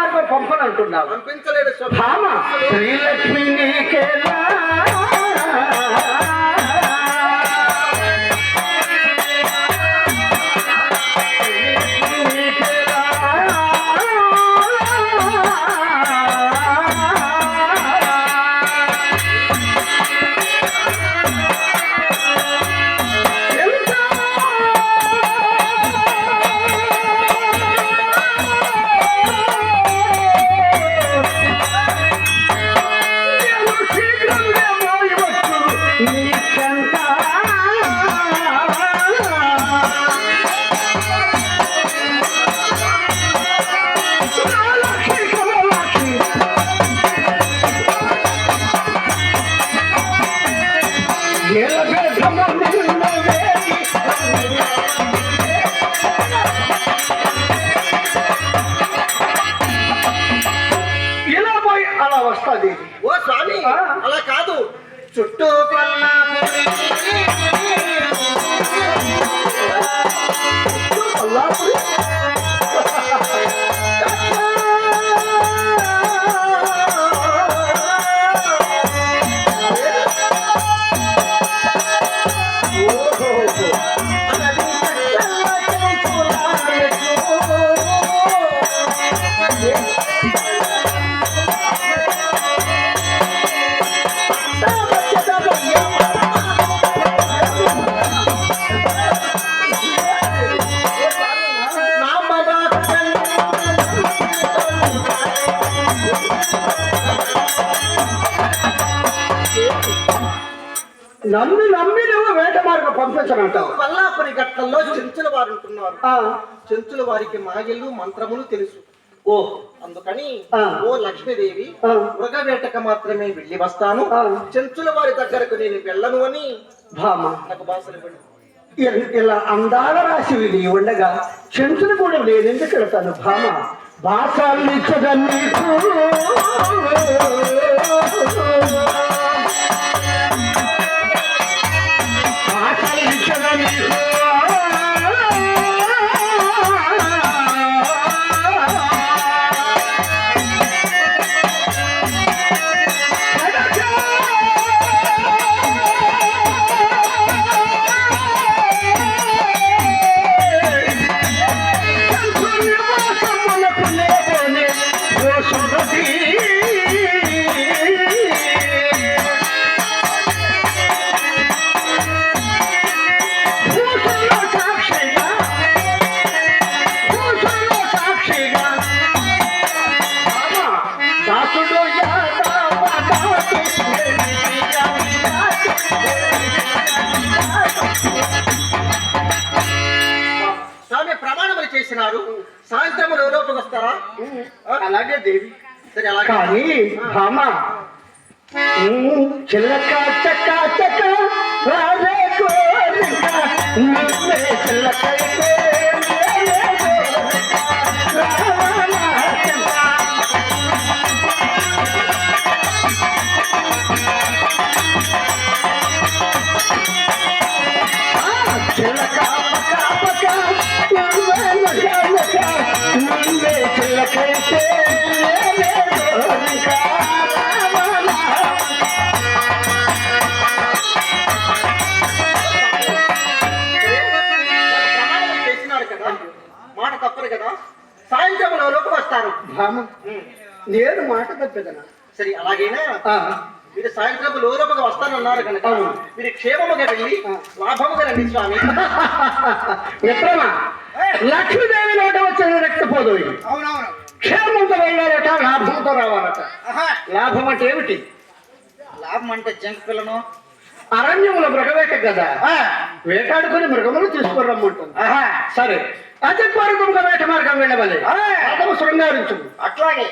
మార్గం పంపనంటున్నావు. పంపించలేదు భామ శ్రీలక్ష్మి నీకేలా ఓ స్వామి అలా కాదు చుట్టూ నమ్మి నువ్వు వేట మార్గం పంపించమంటావు. పల్లాపురి ఘట్టంలో చెంచుల వారు ఉంటున్నారు. చెంచుల వారికి మాయలు మంత్రములు తెలుసు. ఓ అందుకని ఓ లక్ష్మీదేవి మృగవేటక మాత్రమే వెళ్ళి వస్తాను, చెంచుల వారి దగ్గరకు నేను వెళ్ళను అని భామ నాకు భాషలు పడి ఇలా అందాల రాశి విని ఉండగా చెంచులు కూడా లేనెందుకు వెళ్తాను. భామ భాషలు ఇచ్చదని ప్రమాణములు చేసినారు. సాయంత్రం లోపలికి వస్తారా? అలాగే దేవి. సరే అలాగే. కానీ భామ చిల్లక చక్క చక్క రాజే కోరిక నువ్వే చిల్లకైతే చిల్లక పక్క నువ్వే చిల్లకైతే మాట తప్పరు కదా, సాయంత్రం లోపు వస్తారు. నేను మాట తప్పేదనా? సరే అలాగైనా మీరు సాయంత్రం లోపగా వస్తానన్నారు కనుక మీరు క్షేమముగా వెళ్ళి లాభముగా రండి స్వామి. మిత్రమా, లక్ష్మీదేవి నోట వచ్చిన రక్తపోదు. అవునవును, క్షేమంతో వెళ్ళాలట, లాభంతో రావాలట. లాభం అంటే ఏమిటి? లాభం అంటే జంక్ పిల్లను అరణ్యముల మృగవేట కదా, వేటాడుకుని మృగములు తీసుకుని రమ్మంటుంది. సరే అతి త్వరగా వేట మార్గం వెళ్ళవాలి. శృంగారించు. అట్లాగే